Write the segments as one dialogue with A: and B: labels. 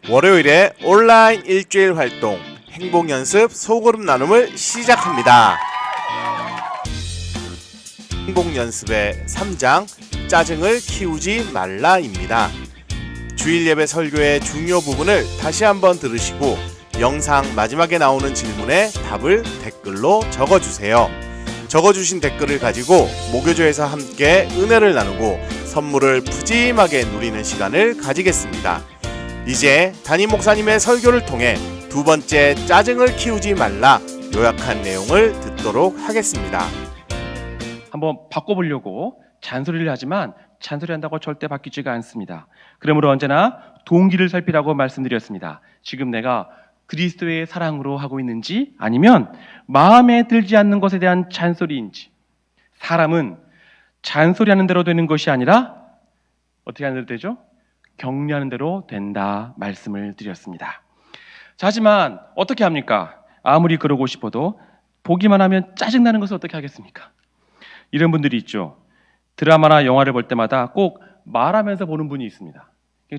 A: 월요일에 온라인 일주일 활동 행복연습 소그룹 나눔을 시작합니다. 행복연습의 3장 짜증을 키우지 말라입니다. 주일 예배 설교의 중요 부분을 다시 한번 들으시고 영상 마지막에 나오는 질문에 답을 댓글로 적어주세요. 적어주신 댓글을 가지고 모교조에서 함께 은혜를 나누고 선물을 푸짐하게 누리는 시간을 가지겠습니다. 이제 담임 목사님의 설교를 통해 두 번째 짜증을 키우지 말라 요약한 내용을 듣도록 하겠습니다.
B: 한번 바꿔보려고 잔소리를 하지만 잔소리한다고 절대 바뀌지가 않습니다. 그러므로 언제나 동기를 살피라고 말씀드렸습니다. 지금 내가 그리스도의 사랑으로 하고 있는지 아니면 마음에 들지 않는 것에 대한 잔소리인지. 사람은 잔소리하는 대로 되는 것이 아니라 어떻게 하는 대로 되죠? 격려하는 대로 된다 말씀을 드렸습니다. 자, 하지만 어떻게 합니까? 아무리 그러고 싶어도 보기만 하면 짜증나는 것을 어떻게 하겠습니까? 이런 분들이 있죠. 드라마나 영화를 볼 때마다 꼭 말하면서 보는 분이 있습니다.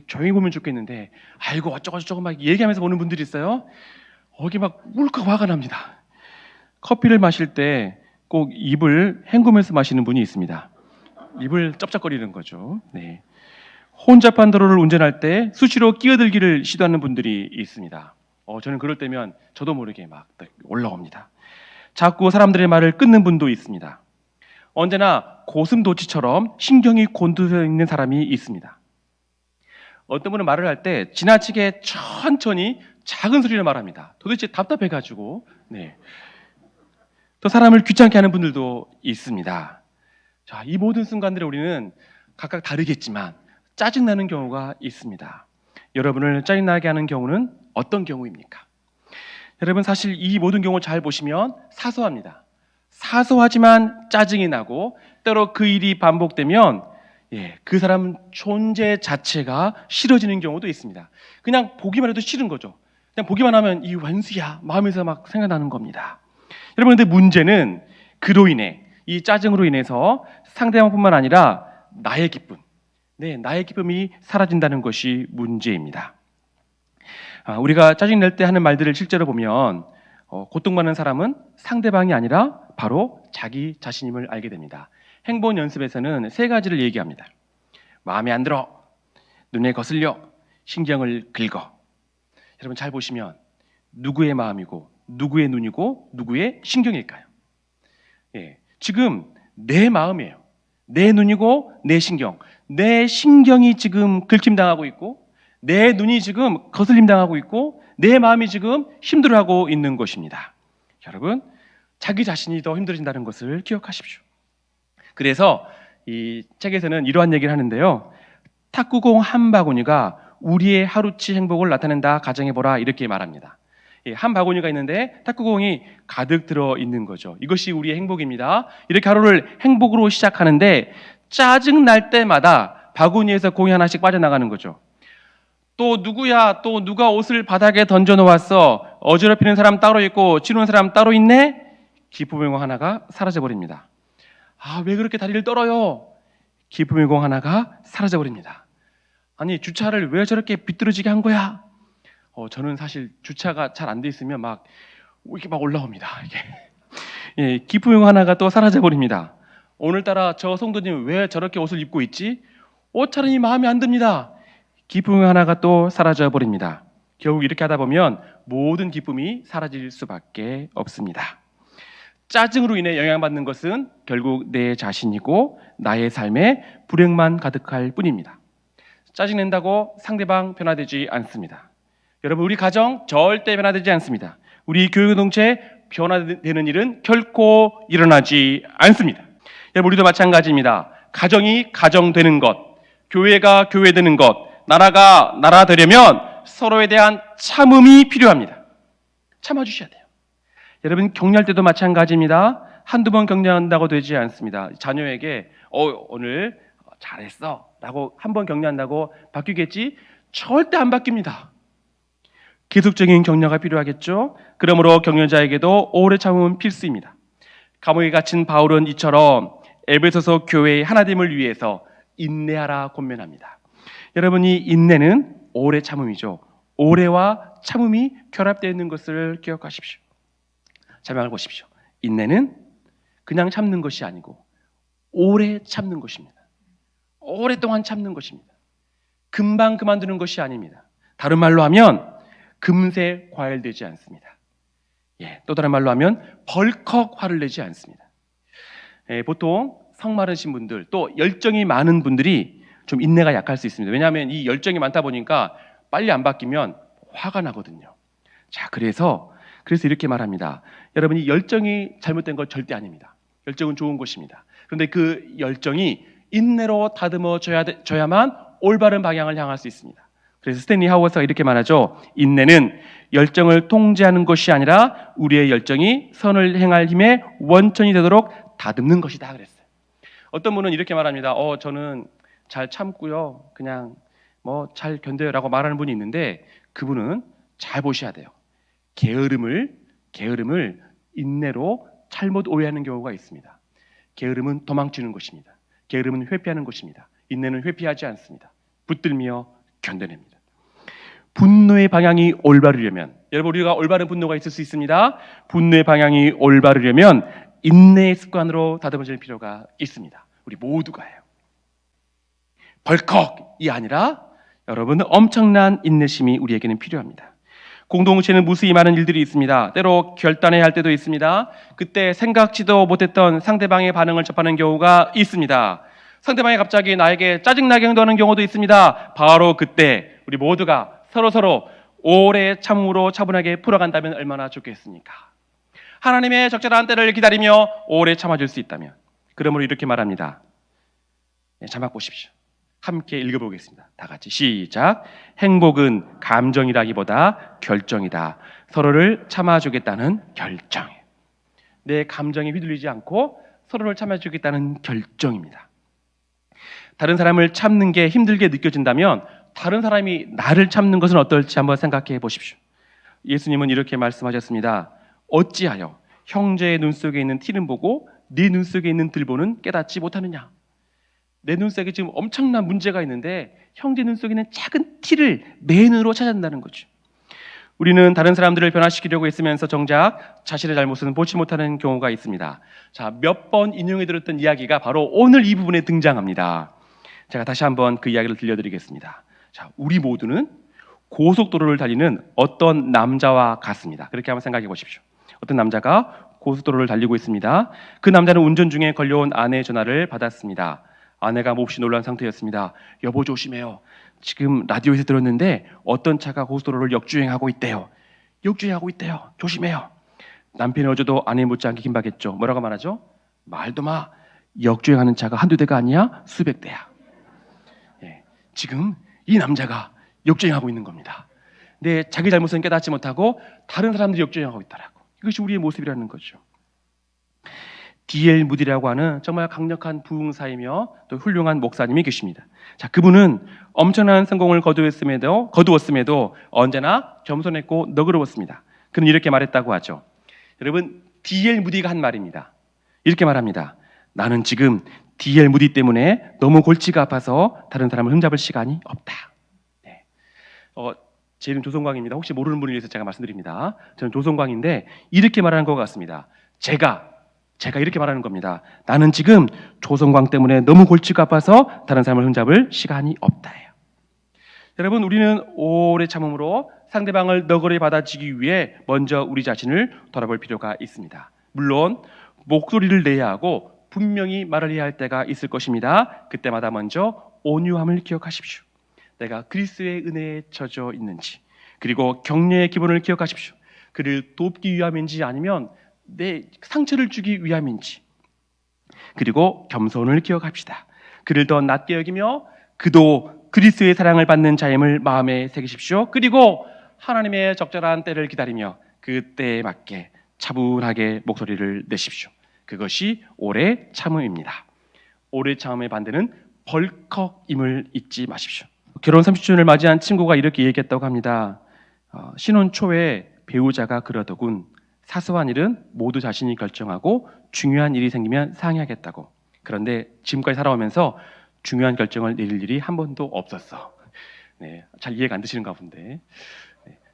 B: 조용히 보면 좋겠는데 아이고 어쩌고저쩌고 막 얘기하면서 보는 분들이 있어요. 거기 막 울컥 화가 납니다. 커피를 마실 때 꼭 입을 헹구면서 마시는 분이 있습니다. 입을 쩝쩝거리는 거죠. 네. 혼잡한 도로를 운전할 때 수시로 끼어들기를 시도하는 분들이 있습니다. 저는 그럴 때면 저도 모르게 막 올라옵니다. 자꾸 사람들의 말을 끊는 분도 있습니다. 언제나 고슴도치처럼 신경이 곤두서 있는 사람이 있습니다. 어떤 분은 말을 할 때 지나치게 천천히 작은 소리로 말합니다. 도대체 답답해가지고. 네. 또 사람을 귀찮게 하는 분들도 있습니다. 자, 이 모든 순간들에 우리는 각각 다르겠지만 짜증나는 경우가 있습니다. 여러분을 짜증나게 하는 경우는 어떤 경우입니까? 여러분 사실 이 모든 경우 잘 보시면 사소합니다. 사소하지만 짜증이 나고 때로 그 일이 반복되면 그 사람 존재 자체가 싫어지는 경우도 있습니다. 그냥 보기만 해도 싫은 거죠. 그냥 보기만 하면 이 원수야 마음에서 막 생각나는 겁니다. 여러분 근데 문제는 그로 인해 이 짜증으로 인해서 상대방뿐만 아니라 나의 기쁨, 나의 기쁨이 사라진다는 것이 문제입니다. 우리가 짜증낼 때 하는 말들을 실제로 보면 고통받는 사람은 상대방이 아니라 바로 자기 자신임을 알게 됩니다. 행본 연습에서는 세 가지를 얘기합니다. 마음에 안 들어, 눈에 거슬려, 신경을 긁어. 여러분 잘 보시면 누구의 마음이고 누구의 눈이고 누구의 신경일까요? 지금 내 마음이에요. 내 눈이고 내 신경. 내 신경이 지금 긁힘당하고 있고 내 눈이 지금 거슬림당하고 있고 내 마음이 지금 힘들어하고 있는 것입니다. 여러분 자기 자신이 더 힘들어진다는 것을 기억하십시오. 그래서 이 책에서는 이러한 얘기를 하는데요. 탁구공 한 바구니가 우리의 하루치 행복을 나타낸다 가정해보라 이렇게 말합니다. 한 바구니가 있는데 탁구공이 가득 들어있는 거죠. 이것이 우리의 행복입니다. 이렇게 하루를 행복으로 시작하는데 짜증 날 때마다 바구니에서 공이 하나씩 빠져나가는 거죠. 또 누구야? 또 누가 옷을 바닥에 던져놓았어? 어지럽히는 사람 따로 있고 치우는 사람 따로 있네? 기쁨의 공 하나가 사라져버립니다. 왜 그렇게 다리를 떨어요? 기쁨의 공 하나가 사라져버립니다. 아니 주차를 왜 저렇게 비뚤어지게 한 거야? 저는 사실 주차가 잘 안 돼 있으면 이렇게 막 올라옵니다. 기쁨의 공 하나가 또 사라져버립니다. 오늘따라 저 성도님 왜 저렇게 옷을 입고 있지? 옷차림이 마음에 안 듭니다. 기쁨 하나가 또 사라져버립니다. 결국 이렇게 하다 보면 모든 기쁨이 사라질 수밖에 없습니다. 짜증으로 인해 영향받는 것은 결국 내 자신이고 나의 삶에 불행만 가득할 뿐입니다. 짜증낸다고 상대방 변화되지 않습니다. 여러분 우리 가정 절대 변화되지 않습니다. 우리 교회 공동체 변화되는 일은 결코 일어나지 않습니다. 여러분 우리도 마찬가지입니다. 가정이 가정되는 것, 교회가 교회되는 것, 나라가 나라 되려면 서로에 대한 참음이 필요합니다. 참아주셔야 돼요. 여러분 격려할 때도 마찬가지입니다. 한두 번 격려한다고 되지 않습니다. 자녀에게 오늘 잘했어 라고 한 번 격려한다고 바뀌겠지? 절대 안 바뀝니다. 계속적인 격려가 필요하겠죠. 그러므로 격려자에게도 오래 참음은 필수입니다. 감옥에 갇힌 바울은 이처럼 에베소서 교회의 하나됨을 위해서 인내하라 권면합니다. 여러분 이 인내는 오래 참음이죠. 오래와 참음이 결합되어 있는 것을 기억하십시오. 자명을 보십시오. 인내는 그냥 참는 것이 아니고 오래 참는 것입니다. 오랫동안 참는 것입니다. 금방 그만두는 것이 아닙니다. 다른 말로 하면 금세 과열되지 않습니다. 또 다른 말로 하면 벌컥 화를 내지 않습니다. 보통 성 마르신 분들, 또 열정이 많은 분들이 좀 인내가 약할 수 있습니다. 왜냐하면 이 열정이 많다 보니까 빨리 안 바뀌면 화가 나거든요. 자, 그래서 이렇게 말합니다. 여러분, 이 열정이 잘못된 건 절대 아닙니다. 열정은 좋은 것입니다. 그런데 그 열정이 인내로 다듬어져야만 올바른 방향을 향할 수 있습니다. 그래서 스탠리 하워스가 이렇게 말하죠. 인내는 열정을 통제하는 것이 아니라 우리의 열정이 선을 행할 힘의 원천이 되도록 다듬는 것이다 그랬어요. 어떤 분은 이렇게 말합니다. 저는 잘 참고요. 그냥 잘 견뎌요라고 말하는 분이 있는데, 그분은 잘 보셔야 돼요. 게으름을 인내로 잘못 오해하는 경우가 있습니다. 게으름은 도망치는 것입니다. 게으름은 회피하는 것입니다. 인내는 회피하지 않습니다. 붙들며 견뎌냅니다. 분노의 방향이 올바르려면, 여러분, 우리가 올바른 분노가 있을 수 있습니다. 분노의 방향이 올바르려면 인내의 습관으로 다듬어질 필요가 있습니다. 우리 모두가요. 벌컥이 아니라 여러분, 엄청난 인내심이 우리에게는 필요합니다. 공동체는 무수히 많은 일들이 있습니다. 때로 결단해야 할 때도 있습니다. 그때 생각지도 못했던 상대방의 반응을 접하는 경우가 있습니다. 상대방이 갑자기 나에게 짜증나게 행동하는 경우도 있습니다. 바로 그때 우리 모두가 서로 오래 참음으로 차분하게 풀어간다면 얼마나 좋겠습니까? 하나님의 적절한 때를 기다리며 오래 참아줄 수 있다면. 그러므로 이렇게 말합니다. 자막 보십시오. 함께 읽어보겠습니다. 다 같이 시작. 행복은 감정이라기보다 결정이다. 서로를 참아주겠다는 결정이에요. 내 감정에 휘둘리지 않고 서로를 참아주겠다는 결정입니다. 다른 사람을 참는 게 힘들게 느껴진다면 다른 사람이 나를 참는 것은 어떨지 한번 생각해 보십시오. 예수님은 이렇게 말씀하셨습니다. 어찌하여 형제의 눈 속에 있는 티는 보고 네 눈 속에 있는 들보는 깨닫지 못하느냐? 내 눈 속에 지금 엄청난 문제가 있는데 형제 눈 속에 있는 작은 티를 맨으로 찾아낸다는 거죠. 우리는 다른 사람들을 변화시키려고 했으면서 정작 자신의 잘못은 보지 못하는 경우가 있습니다. 자, 몇 번 인용해 들었던 이야기가 바로 오늘 이 부분에 등장합니다. 제가 다시 한번 그 이야기를 들려드리겠습니다. 자, 우리 모두는 고속도로를 달리는 어떤 남자와 같습니다. 그렇게 한번 생각해 보십시오. 어떤 남자가 고속도로를 달리고 있습니다. 그 남자는 운전 중에 걸려온 아내의 전화를 받았습니다. 아내가 몹시 놀란 상태였습니다. 여보, 조심해요. 지금 라디오에서 들었는데 어떤 차가 고속도로를 역주행하고 있대요. 조심해요. 남편이 어제도 아내 못지않게 긴박했죠. 뭐라고 말하죠? 말도 마. 역주행하는 차가 한두 대가 아니야. 수백 대야. 지금 이 남자가 역주행하고 있는 겁니다. 근데 자기 잘못은 깨닫지 못하고 다른 사람들이 역주행하고 있다라고. 이것이 우리의 모습이라는 거죠. D.L. 무디라고 하는 정말 강력한 부흥사이며 또 훌륭한 목사님이 계십니다. 자, 그분은 엄청난 성공을 거두었음에도 언제나 겸손했고 너그러웠습니다. 그는 이렇게 말했다고 하죠. 여러분, D.L. 무디가 한 말입니다. 이렇게 말합니다. 나는 지금 D.L. 무디 때문에 너무 골치가 아파서 다른 사람을 흠잡을 시간이 없다. 네. 제 이름 조성광입니다. 혹시 모르는 분을 위해서 제가 말씀드립니다. 저는 조성광인데 이렇게 말하는 것 같습니다. 제가 이렇게 말하는 겁니다. 나는 지금 조성광 때문에 너무 골치가 아파서 다른 사람을 흠잡을 시간이 없다예요. 여러분, 우리는 오래 참음으로 상대방을 너그러이 받아주기 위해 먼저 우리 자신을 돌아볼 필요가 있습니다. 물론 목소리를 내야 하고 분명히 말을 해야 할 때가 있을 것입니다. 그때마다 먼저 온유함을 기억하십시오. 내가 그리스도의 은혜에 젖어 있는지, 그리고 격려의 기본을 기억하십시오. 그를 돕기 위함인지 아니면 내 상처를 주기 위함인지, 그리고 겸손을 기억합시다. 그를 더 낮게 여기며 그도 그리스도의 사랑을 받는 자임을 마음에 새기십시오. 그리고 하나님의 적절한 때를 기다리며 그 때에 맞게 차분하게 목소리를 내십시오. 그것이 오래 참음입니다. 오래 참음의 반대는 벌컥임을 잊지 마십시오. 결혼 30주년을 맞이한 친구가 이렇게 얘기했다고 합니다. 신혼 초에 배우자가 그러더군. 사소한 일은 모두 자신이 결정하고 중요한 일이 생기면 상의하겠다고. 그런데 지금까지 살아오면서 중요한 결정을 내릴 일이 한 번도 없었어. 네, 잘 이해가 안 되시는가 본데.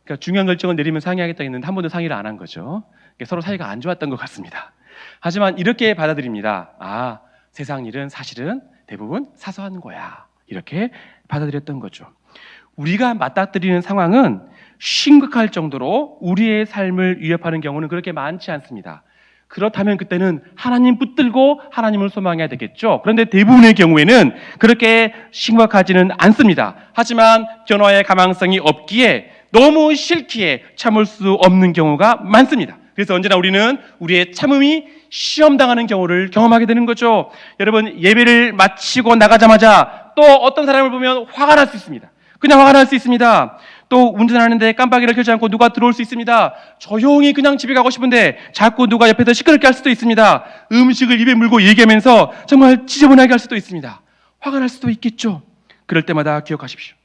B: 그러니까 중요한 결정을 내리면 상의하겠다 했는데 한 번도 상의를 안 한 거죠. 그러니까 서로 사이가 안 좋았던 것 같습니다. 하지만 이렇게 받아들입니다. 아, 세상 일은 사실은 대부분 사소한 거야. 이렇게 받아들였던 거죠. 우리가 맞닥뜨리는 상황은 심각할 정도로 우리의 삶을 위협하는 경우는 그렇게 많지 않습니다. 그렇다면 그때는 하나님 붙들고 하나님을 소망해야 되겠죠. 그런데 대부분의 경우에는 그렇게 심각하지는 않습니다. 하지만 변화의 가망성이 없기에 너무 싫기에 참을 수 없는 경우가 많습니다. 그래서 언제나 우리는 우리의 참음이 시험당하는 경우를 경험하게 되는 거죠. 여러분, 예배를 마치고 나가자마자 또 어떤 사람을 보면 화가 날 수 있습니다. 그냥 화가 날 수 있습니다. 또 운전하는데 깜빡이를 켜지 않고 누가 들어올 수 있습니다. 조용히 그냥 집에 가고 싶은데 자꾸 누가 옆에서 시끄럽게 할 수도 있습니다. 음식을 입에 물고 얘기하면서 정말 지저분하게 할 수도 있습니다. 화가 날 수도 있겠죠. 그럴 때마다 기억하십시오.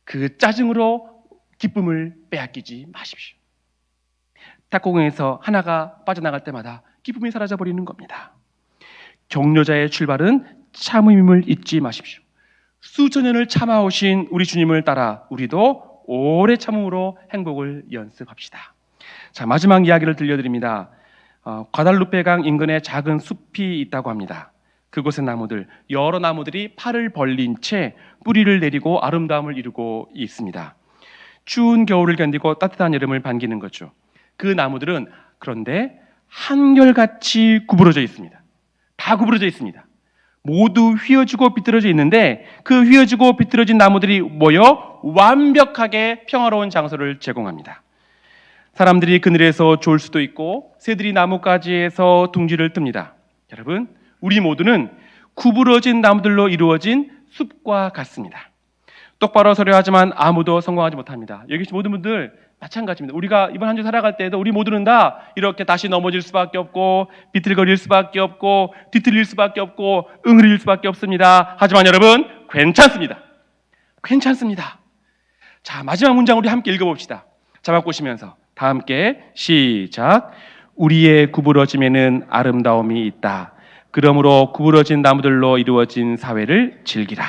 B: 그 짜증으로 기쁨을 빼앗기지 마십시오. 탁구공에서 하나가 빠져나갈 때마다 기쁨이 사라져버리는 겁니다. 격려자의 출발은 참음임을 잊지 마십시오. 수천 년을 참아오신 우리 주님을 따라 우리도 오래 참음으로 행복을 연습합시다. 자, 마지막 이야기를 들려드립니다. 과달루페 강 인근에 작은 숲이 있다고 합니다. 그곳의 나무들, 여러 나무들이 팔을 벌린 채 뿌리를 내리고 아름다움을 이루고 있습니다. 추운 겨울을 견디고 따뜻한 여름을 반기는 거죠. 그 나무들은 그런데 한결같이 구부러져 있습니다. 다 구부러져 있습니다. 모두 휘어지고 비틀어져 있는데 그 휘어지고 비틀어진 나무들이 모여 완벽하게 평화로운 장소를 제공합니다. 사람들이 그늘에서 졸 수도 있고 새들이 나뭇가지에서 둥지를 뜹니다. 여러분, 우리 모두는 구부러진 나무들로 이루어진 숲과 같습니다. 똑바로 서려 하지만 아무도 성공하지 못합니다. 여기 계신 모든 분들 마찬가지입니다. 우리가 이번 한 주 살아갈 때에도 우리 모두는 다 이렇게 다시 넘어질 수밖에 없고 비틀거릴 수밖에 없고 뒤틀릴 수밖에 없고 응어릴 수밖에 없습니다. 하지만 여러분, 괜찮습니다. 괜찮습니다. 자, 마지막 문장 우리 함께 읽어봅시다. 자막 보시면서 다 함께 시작. 우리의 구부러짐에는 아름다움이 있다. 그러므로 구부러진 나무들로 이루어진 사회를 즐기라.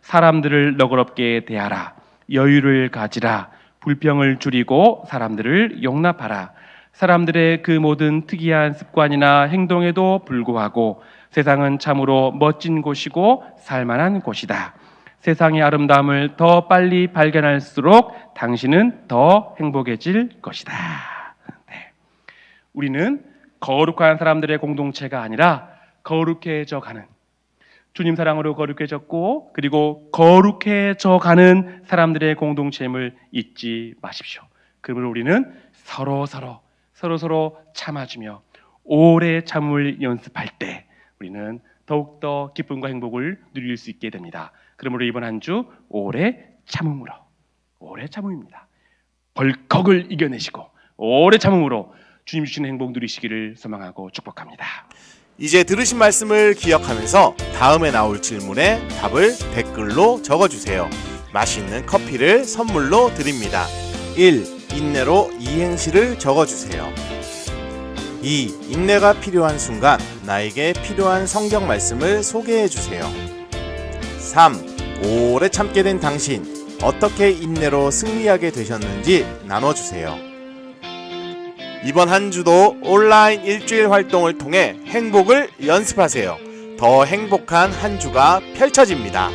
B: 사람들을 너그럽게 대하라. 여유를 가지라. 불평을 줄이고 사람들을 용납하라. 사람들의 그 모든 특이한 습관이나 행동에도 불구하고 세상은 참으로 멋진 곳이고 살만한 곳이다. 세상의 아름다움을 더 빨리 발견할수록 당신은 더 행복해질 것이다. 네. 우리는 거룩한 사람들의 공동체가 아니라 거룩해져 가는, 주님 사랑으로 거룩해졌고 그리고 거룩해져 가는 사람들의 공동체임을 잊지 마십시오. 그러므로 우리는 서로 참아주며 오래 참을 연습할 때 우리는 더욱더 기쁨과 행복을 누릴 수 있게 됩니다. 그러므로 이번 한 주 오래 참음입니다. 벌컥을 이겨내시고 오래 참음으로 주님 주시는 행복 누리시기를 소망하고 축복합니다.
A: 이제 들으신 말씀을 기억하면서 다음에 나올 질문에 답을 댓글로 적어주세요. 맛있는 커피를 선물로 드립니다. 1. 인내로 이행시를 적어주세요. 2. 인내가 필요한 순간 나에게 필요한 성경 말씀을 소개해주세요. 3. 오래 참게 된 당신, 어떻게 인내로 승리하게 되셨는지 나눠주세요. 이번 한 주도 온라인 일주일 활동을 통해 행복을 연습하세요. 더 행복한 한 주가 펼쳐집니다.